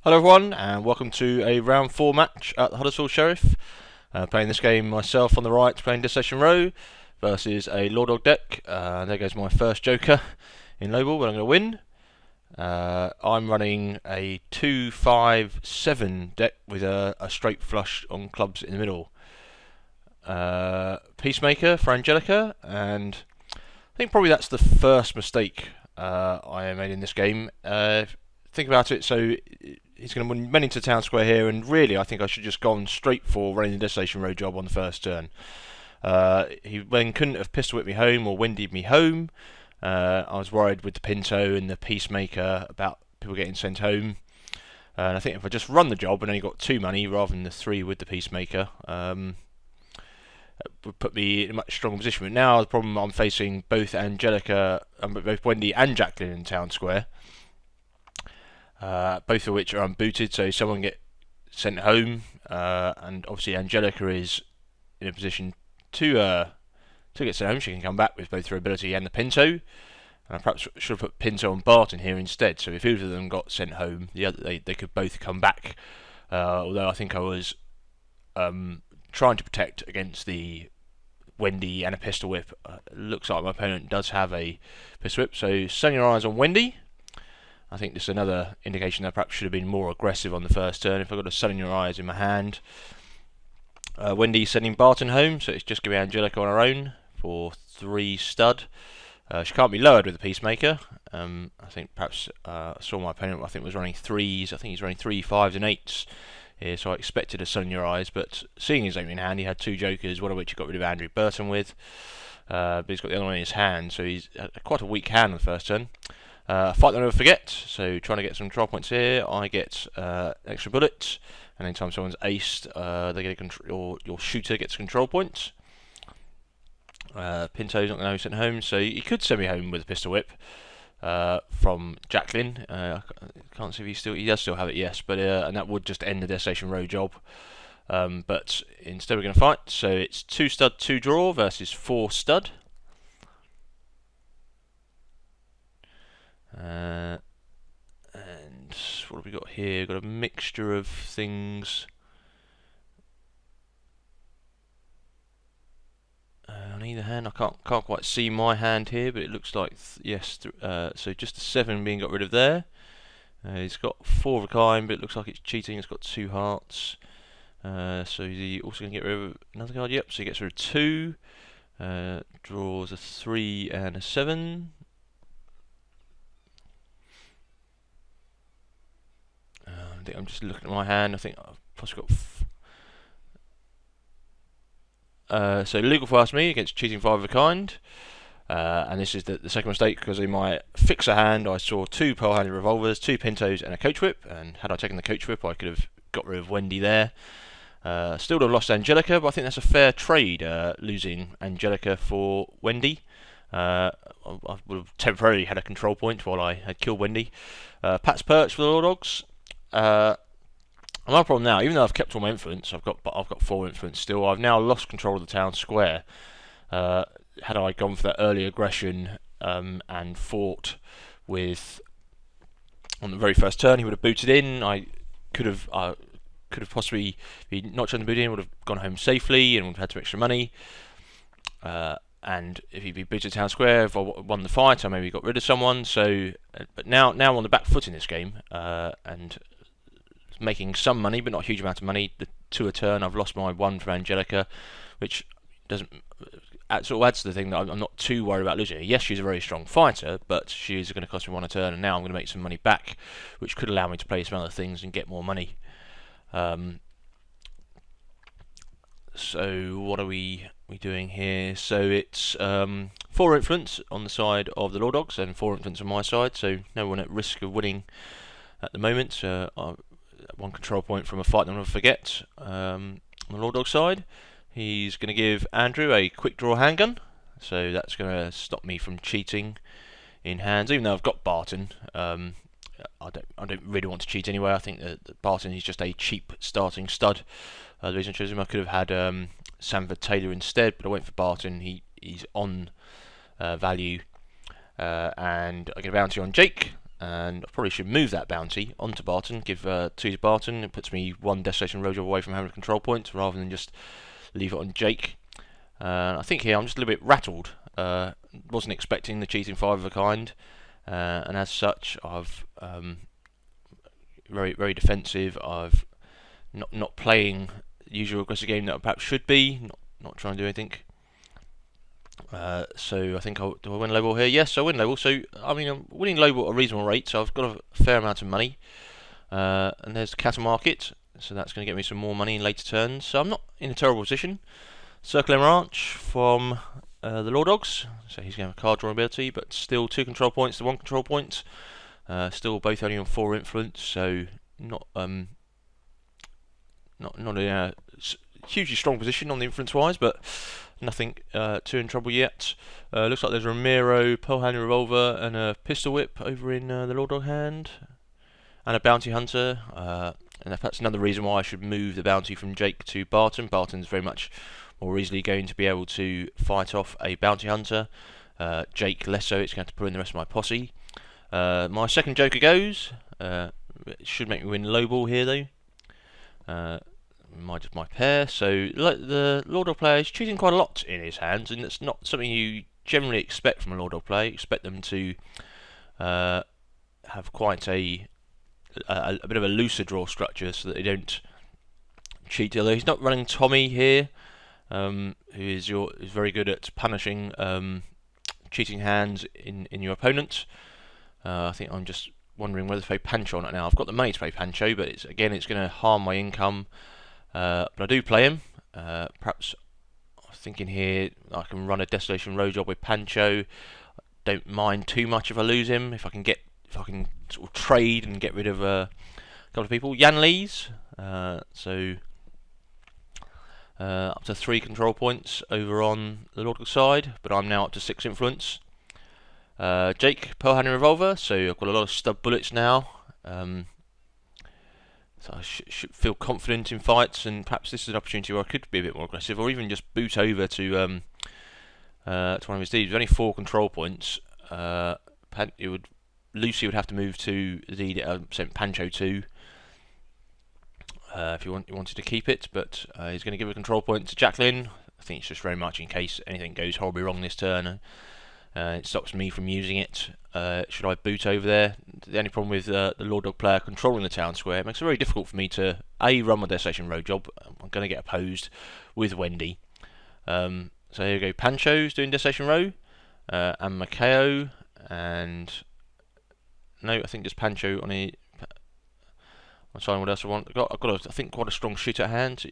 Hello everyone, and welcome to a round 4 match at the Huddersfield Sheriff. Playing this game myself on the right, playing Dissection Row versus a Law Dog deck. There goes my first Joker in low ball, but I'm going to win. I'm running a 2-5-7 deck with a straight flush on clubs in the middle. Peacemaker for Angelica, and I think probably that's the first mistake I made in this game. Think about it, so he's going to win men into Town Square here, and really I think I should just gone straight for running the Destination Road job on the first turn. He then couldn't have pistol whipped me home or windied me home. I was worried with the Pinto and the Peacemaker about people getting sent home. And I think if I just run the job and only got 2 money rather than the 3 with the Peacemaker, would put me in a much stronger position. But now the problem, I'm facing both Angelica, both Wendy and Jacqueline in Town Square. Both of which are unbooted, so someone get sent home, and obviously Angelica is in a position to get sent home. She can come back with both her ability and the Pinto, and I perhaps should have put Pinto and Barton here instead, so if either of them got sent home, they could both come back, although I think I was trying to protect against the Wendy and a pistol whip. Looks like my opponent does have a pistol whip, so setting your eyes on Wendy. I think this is another indication that I perhaps should have been more aggressive on the first turn if I got a Sun in Your Eyes in my hand. Wendy sending Barton home, so it's just going to be Angelica on her own for 3 stud. She can't be lowered with the Peacemaker. I think perhaps I saw my opponent, I think was running 3s. I think he's running 3, 5s and 8s here, so I expected a Sun in Your Eyes, but seeing his opening hand, he had 2 Jokers, one of which he got rid of Andrew Burton with. But he's got the other one in his hand, so he's quite a weak hand on the first turn. Fight that I never forget, so trying to get some control points here. I get extra bullets, and anytime someone's aced, they get or your shooter gets control points. Pinto's not going to be sent home, so he could send me home with a pistol whip from Jacqueline. I can't see if he does still have it, yes, but and that would just end the Destination Row job. But instead we're going to fight, so it's 2 stud, 2 draw versus 4 stud. And what have we got here? We've got a mixture of things. On either hand, I can't quite see my hand here, but it looks like yes. So just the 7 being got rid of there. He's got 4 of a kind, but it looks like it's cheating. It's got 2 hearts. So is he also going to get rid of another card? Yep. So he gets rid of 2. Draws a 3 and a 7. I think I'm just looking at my hand. I think I've possibly got. So legal for me against cheating 5 of a kind. And this is the second mistake, because in my fixer hand I saw 2 pearl-handed revolvers, 2 Pintos and a coach whip, and had I taken the coach whip I could have got rid of Wendy there. Still would have lost Angelica, but I think that's a fair trade, losing Angelica for Wendy. I would have temporarily had a control point while I had killed Wendy. Pat's Perch for the Law Dogs. My problem now, even though I've kept all my influence, I've got 4 influence still. I've now lost control of the town square. Had I gone for that early aggression and fought with on the very first turn, he would have booted in. I could have possibly, if he'd not chosen to boot in, would have gone home safely and would have had some extra money. And if he'd be booted town square, if I won the fight, I maybe got rid of someone. So, but now I'm on the back foot in this game, and making some money, but not a huge amount of money. The 2 a turn, I've lost my 1 from Angelica, which doesn't sort of adds to the thing that I'm not too worried about losing her. Yes, she's a very strong fighter, but she's going to cost me 1 a turn, and now I'm going to make some money back, which could allow me to play some other things and get more money. So what are we doing here? So it's 4 influence on the side of the Law Dogs and 4 influence on my side, so no one at risk of winning at the moment. 1 control point from a fight that I'll never forget. On the Law Dog side, he's going to give Andrew a quick draw handgun, so that's going to stop me from cheating in hands. Even though I've got Barton, I don't really want to cheat anyway. I think that Barton is just a cheap starting stud. The reason I chose him, I could have had Sanford Taylor instead, but I went for Barton. He's on value, and I get a bounty on Jake. and I probably should move that bounty onto Barton, give 2 to Barton. It puts me 1 destination road job away from having a control point, rather than just leave it on Jake. I think here I'm just a little bit rattled. Wasn't expecting the cheating 5 of a kind, and as such, I've very defensive. I've not playing the usual aggressive game that I perhaps should be. Not trying to do anything. So I think do I win low ball here? Yes, I win low ball. So I mean, I'm winning low ball at a reasonable rate. So I've got a fair amount of money. And there's the cattle market. So that's going to get me some more money in later turns. So I'm not in a terrible position. Circle and Ranch from the Law Dogs. So he's going to have a card drawing ability, but still 2 control points to 1 control point. Still both only on 4 influence. So not in a hugely strong position on the influence wise, but nothing too in trouble yet. Looks like there's Ramiro, Pearl Handle Revolver, and a Pistol Whip over in the Law Dog hand, and a Bounty Hunter. And that's another reason why I should move the bounty from Jake to Barton. Barton's very much more easily going to be able to fight off a Bounty Hunter. Jake less so. It's going to put in the rest of my posse. My second Joker goes. It should make me win low ball here though. My pair. So the Lord of player is cheating quite a lot in his hands, and it's not something you generally expect from a Lord of player. You expect them to have quite a bit of a looser draw structure, so that they don't cheat. Although he's not running Tommy here, who is very good at punishing cheating hands in your opponent. I think I'm just wondering whether to play Pancho on it now. I've got the money to play Pancho, but it's going to harm my income. But I do play him. Perhaps I'm thinking here I can run a Desolation Road job with Pancho. Don't mind too much if I lose him. If I can sort of trade and get rid of a couple of people. Yan Lee's. So up to 3 control points over on the Lord side, but I'm now up to 6 influence. Jake, Pearl Handle Revolver. So I've got a lot of stub bullets now. So I should feel confident in fights, and perhaps this is an opportunity where I could be a bit more aggressive, or even just boot over to one of his deeds. With only 4 control points, Lucy would have to move to the deed that I sent Pancho to if he wanted to keep it, but he's going to give a control point to Jacqueline. I think it's just very much in case anything goes horribly wrong this turn. It stops me from using it. Should I boot over there? The only problem with the Lord Dog player controlling the town square, it makes it very difficult for me to run my Desolation Road job. I'm going to get opposed with Wendy. So here we go. Pancho's doing Desolation Row, and Macao, and no, I think just Pancho on a. I'm sorry, what else I want? I've got I think quite a strong shooter at hand.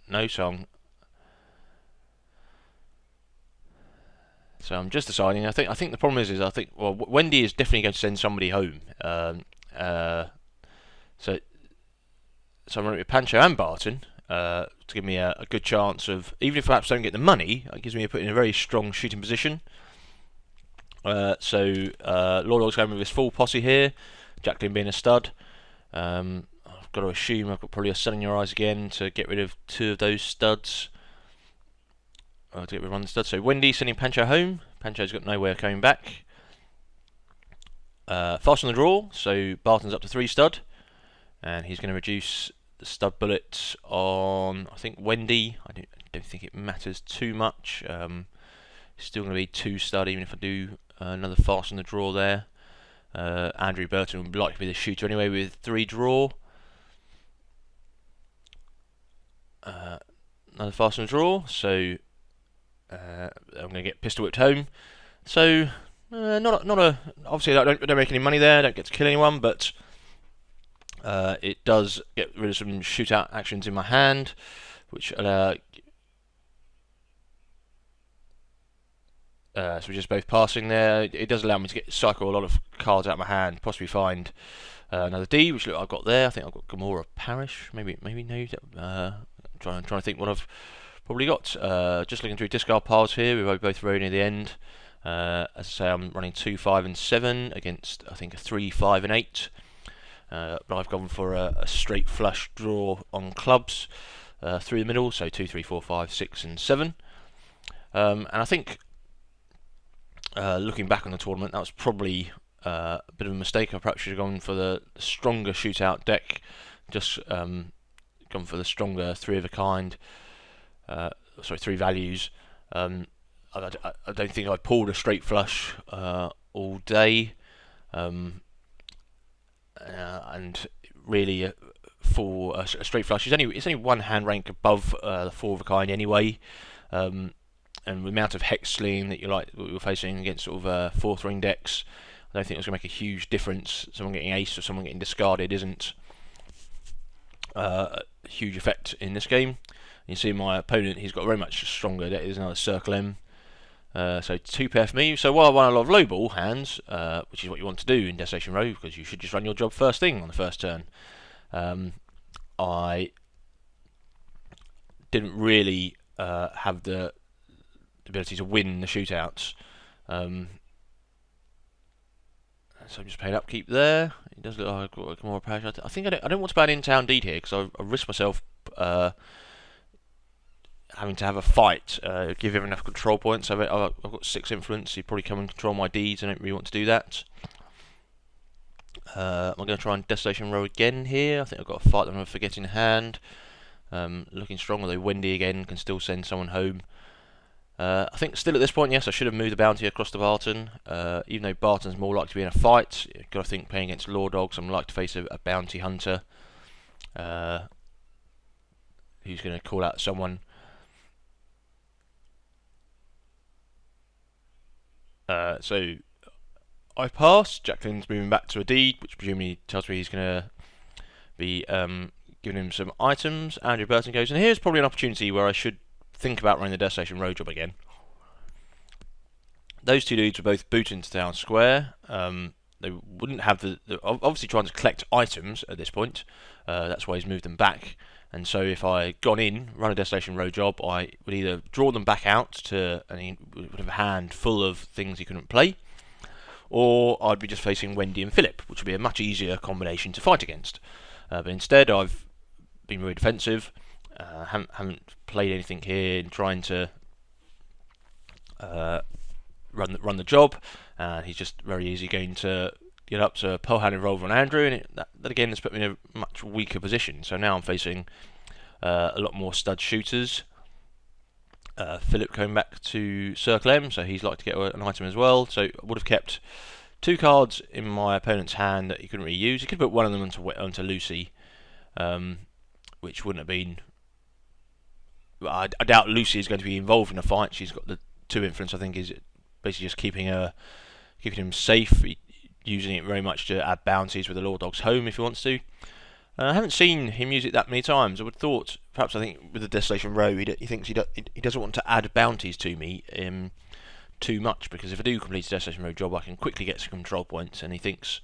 No, so I'm just deciding. I think the problem is Wendy is definitely going to send somebody home. So I'm running with Pancho and Barton to give me a good chance of, even if I perhaps don't get the money, it gives me in a very strong shooting position. So Lord Dog's going with his full posse here. Jacqueline being a stud. I've got to assume I've got probably a Sun in Your Eyes again to get rid of 2 of those studs. To get rid of one stud. So Wendy sending Pancho home. Pancho's got no way of coming back. Fast on the draw. So Barton's up to 3 stud, and he's going to reduce the stud bullets on, I think, Wendy. I don't think it matters too much. It's still going to be 2 stud even if I do another fast on the draw there. Andrew Burton would likely be the shooter anyway with 3 draw. Another fast on the draw. So I'm going to get pistol whipped home. So not a obviously I don't make any money there. I don't get to kill anyone, but it does get rid of some shootout actions in my hand, which so we're just both passing there. It does allow me to cycle a lot of cards out of my hand, possibly find another D, which I've got there. I think I've got Gamora Parish. Maybe no. I'm trying to think what I've probably got. Just looking through discard piles here. We're both very near the end. As I say, I'm running 2, 5, and 7 against, I think, a 3, 5, and 8. But I've gone for a straight flush draw on clubs through the middle, so 2, 3, 4, 5, 6, and 7. And I think, looking back on the tournament, that was probably a bit of a mistake. I perhaps should have gone for the stronger shootout deck, just gone for the stronger three of a kind, three values. I don't think I pulled a straight flush all day, and really for a straight flush, it's only one hand rank above the four of a kind anyway. And the amount of hex sling that you're facing against sort of fourth ring decks, I don't think it's going to make a huge difference. Someone getting ace or someone getting discarded isn't a huge effect in this game. You see my opponent, he's got a very much stronger deck. There's another Circle M. So 2 pair for me. So while I run a lot of low ball hands, which is what you want to do in Desolation Row, because you should just run your job first thing on the first turn, I didn't really have the ability to win the shootouts. So I'm just paying upkeep there. It does look like I've got more pressure. I think I don't want to ban in-town deed here, because I risk myself having to have a fight, give him enough control points. I've got 6 influence. He'd probably come and control my deeds. I don't really want to do that. I'm going to try and Desolation Row again here. I think I've got a fight that I'm forgetting hand. Looking strong, although Wendy again can still send someone home. I think still at this point, yes, I should have moved the bounty across to Barton. Even though Barton's more likely to be in a fight, you've got to think playing against Law Dogs, I'm likely to face a bounty hunter who's going to call out someone. So I pass. Jacqueline's moving back to a deed, which presumably tells me he's going to be giving him some items. Andrew Burton goes, and here's probably an opportunity where I should think about running the Desolation Row job again. Those two dudes were both booted into town square. They wouldn't have the obviously trying to collect items at this point. That's why he's moved them back. And so if I gone in, run a Desolation Row job, I would either draw them back out and he would have a hand full of things he couldn't play, or I'd be just facing Wendy and Philip, which would be a much easier combination to fight against. But instead, I've been very defensive. Haven't played anything here in trying to run the job, and he's just very easy going to get up to Pearl Hand Revolver on Andrew, and that again has put me in a much weaker position. So now I'm facing a lot more stud shooters. Philip coming back to Circle M, so he's like to get an item as well. So I would have kept 2 cards in my opponent's hand that he couldn't really use. He could put one of them onto Lucy, which wouldn't have been. I doubt Lucy is going to be involved in a fight. She's got the 2 influence. I think is basically just keeping him safe, using it very much to add bounties with the Law Dogs home if he wants to. I haven't seen him use it that many times. I would have thought, perhaps I think with the Desolation Row, he thinks he doesn't want to add bounties to me too much, because if I do complete a Desolation Row job, I can quickly get some control points, and he thinks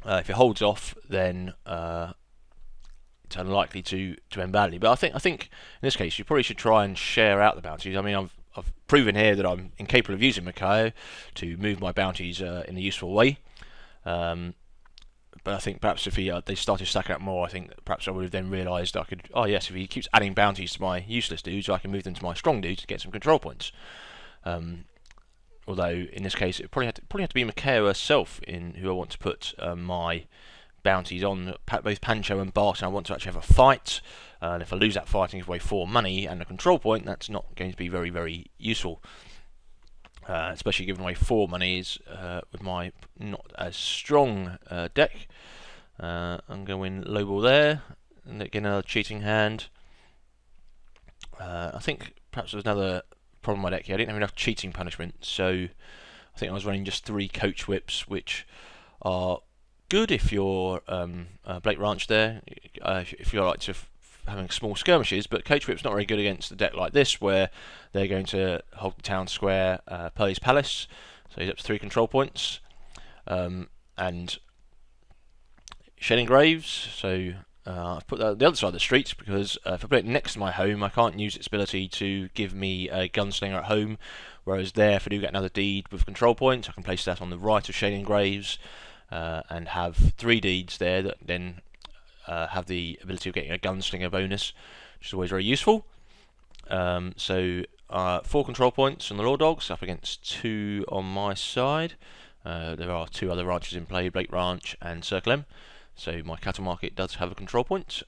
if it holds off, then it's unlikely to end badly. But I think in this case, you probably should try and share out the bounties. I mean, I've proven here that I'm incapable of using Makayo to move my bounties in a useful way. But I think perhaps if they started stacking up more, I think that perhaps I would have then realised I could. Oh yes, if he keeps adding bounties to my useless dudes, I can move them to my strong dudes to get some control points. Although in this case, it probably have to be Makayo herself in who I want to put my bounties on. Both Pancho and Barton, I want to actually have a fight. And if I lose that fight and give away 4 money and a control point, that's not going to be very, very useful. Especially giving away 4 monies with my not as strong deck. I'm going low ball there, and again another cheating hand. I think perhaps there's another problem with my deck here. I didn't have enough cheating punishment, so I think I was running just 3 coach whips, which are good if you're Blake Ranch there. If you like to having small skirmishes, but coach whip's not very good against a deck like this, where they're going to hold the town square, Pearly's Palace. So he's up to 3 control points, and Shedding Graves. So I've put that on the other side of the street, because if I put it next to my home, I can't use its ability to give me a gunslinger at home. Whereas there, if I do get another deed with control points, I can place that on the right of Shedding Graves, and have 3 deeds there that then have the ability of getting a gunslinger bonus, which is always very useful. So 4 control points on the Law Dogs up against 2 on my side. There are 2 other ranches in play, Blake Ranch and Circle M, so my cattle market does have a control point.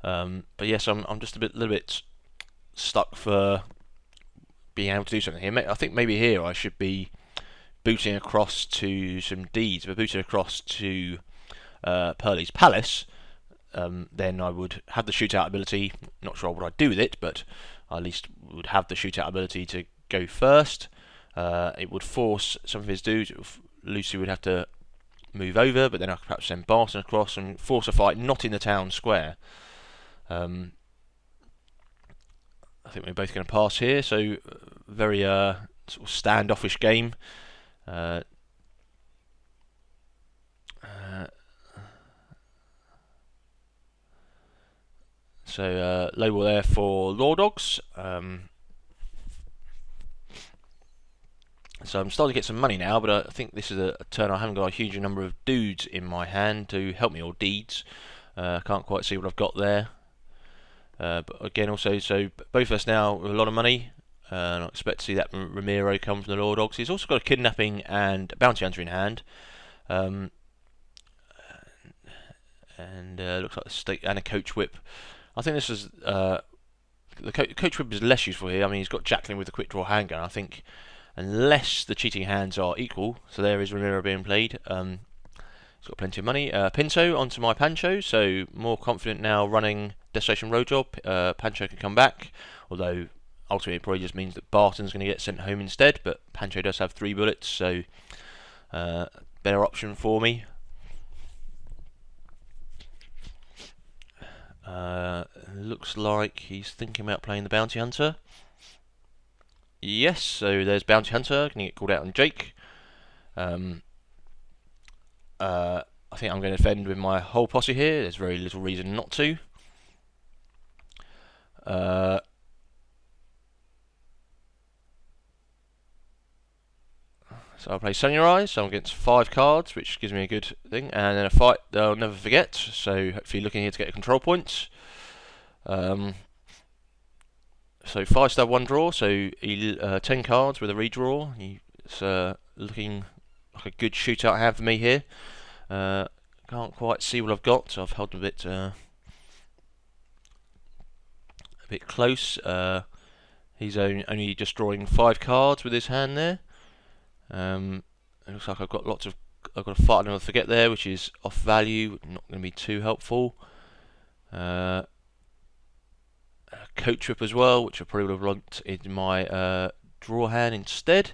But yes, I'm just little bit stuck for being able to do something here. I think maybe here I should be booting across to some deeds, but booting across to Pearlie's Palace. Then I would have the shootout ability. Not sure what I'd do with it, but I at least would have the shootout ability to go first. It would force some of his dudes. Lucy would have to move over, but then I could perhaps send Barton across and force a fight not in the town square. I think we're both going to pass here, so very sort of standoffish game. So label there for Law Dogs. So I'm starting to get some money now, but I think this is a turn I haven't got a huge number of dudes in my hand to help me, or deeds. I can't quite see what I've got there. But again, also, so both of us now with a lot of money. And I expect to see that Ramiro come from the Law Dogs. He's also got a kidnapping and a bounty hunter in hand. And looks like a stake and a coach whip. I think this is the coach whip is less useful here. I mean, he's got Jacqueline with the quick draw handgun. I think unless the cheating hands are equal, so there is Ramiro being played. He's got plenty of money. Pinto onto my Pancho, so more confident now running Destination Road Job. Pancho can come back, although ultimately it probably just means that Barton's going to get sent home instead, but Pancho does have 3 bullets, so better option for me. Looks like he's thinking about playing the Bounty Hunter. Yes, so there's Bounty Hunter. Can he get called out on Jake? I think I'm going to defend with my whole posse here. There's very little reason not to. So I'll play Sunrise, so I'm against 5 cards, which gives me a good thing, and then a fight that I'll never forget, so hopefully looking here to get a control point. So 5 star 1 draw, so 10 cards with a redraw. It's looking like a good shootout hand for me here. Can't quite see what I've got, so I've held a bit close. He's only just drawing 5 cards with his hand there. It looks like I've got a fight and I'll forget there, which is off value, not going to be too helpful. A coach whip as well, which I probably would have run in my draw hand instead.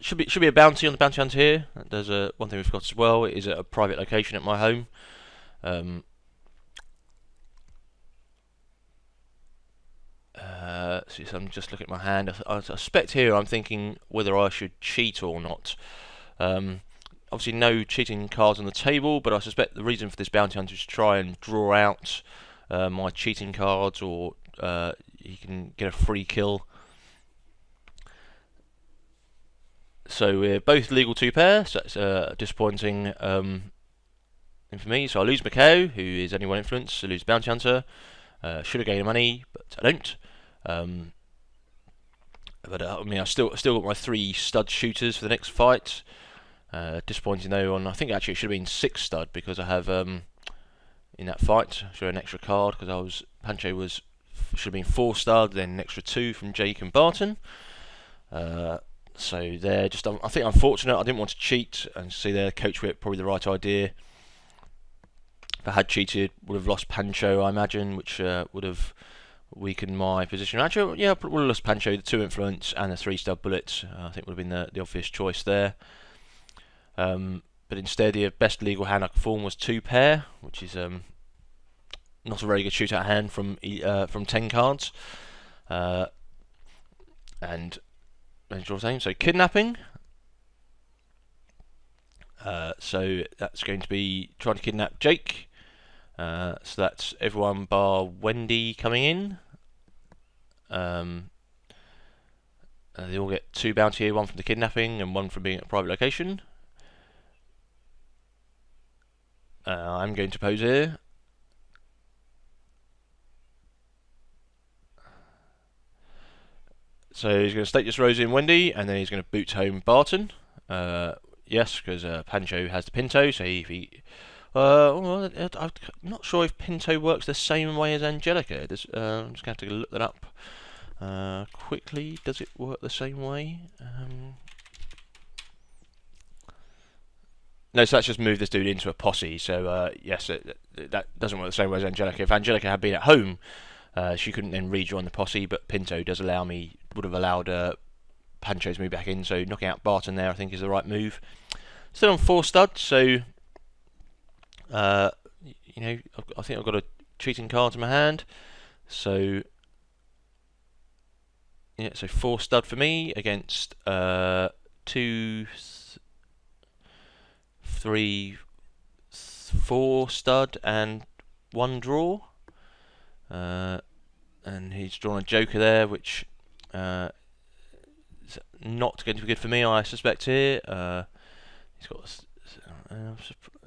Should be a bounty on the bounty hunter here. There's one thing we forgot as well. It is at a private location at my home. So I'm just looking at my hand. I suspect here I'm thinking whether I should cheat or not. Obviously no cheating cards on the table, but I suspect the reason for this bounty hunter is to try and draw out my cheating cards, or he can get a free kill. So we're both legal 2 pair, so that's disappointing thing for me. So I lose Macau, who is only 1 influence. I lose Bounty Hunter. Should have gained money, but I don't. But I mean, I still got my 3 stud shooters for the next fight. Disappointing though. I think actually it should have been 6 stud, because I have in that fight show an extra card, because Pancho should have been 4 stud, then an extra 2 from Jake and Barton. So they're just, I think, unfortunate. I didn't want to cheat, and see their coach whip, probably the right idea. If I had cheated, would have lost Pancho, I imagine, which would have weakened my position. Actually, yeah, would have lost Pancho, the 2 influence and the 3 stud bullets. I think would have been the obvious choice there. But instead, the best legal hand I could form was 2 pair, which is not a very good shootout hand from 10 cards. And so kidnapping. So that's going to be trying to kidnap Jake. So that's everyone bar Wendy coming in. They all get 2 bounty here, 1 from the kidnapping and 1 from being at a private location. I'm going to pose here. So he's going to stake this Rosie and Wendy, and then he's going to boot home Barton. Yes, because Pancho has the Pinto, so well, I'm not sure if Pinto works the same way as Angelica. I'm just going to have to look that up quickly. Does it work the same way? No, so that's just moved this dude into a posse. So yes, that doesn't work the same way as Angelica. If Angelica had been at home, she couldn't then rejoin the posse, but Pinto would have allowed Pancho to move back in. So knocking out Barton there, I think, is the right move. Still on 4 stud, so I think I've got a cheating card in my hand. So yeah, so 4 stud for me against 2, 3, 4 stud and 1 draw. And he's drawn a joker there, which is not going to be good for me, I suspect here. He's got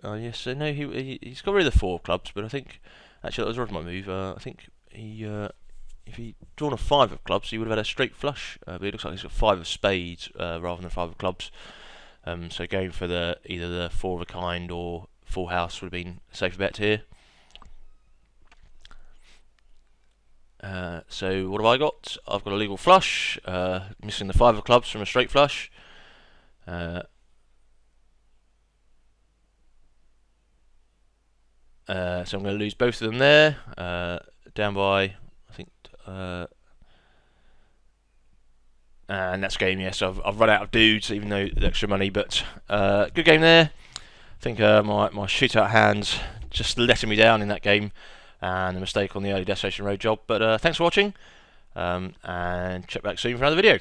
yes, so no, he's got rid of the 4 clubs, but I think actually that was right my move. I think if he'd drawn a 5 of clubs, he would have had a straight flush. But it looks like he's got 5 of spades rather than 5 of clubs. So going for either the 4 of a kind or full house would have been a safer bet here. So what have I got? I've got a legal flush, missing the 5 of clubs from a straight flush. So I'm going to lose both of them there, down by, I think, and that's game. Yes, I've run out of dudes, even though the extra money, but good game there. I think my shootout hands just letting me down in that game, and a mistake on the early Destination Road job. But thanks for watching, and check back soon for another video.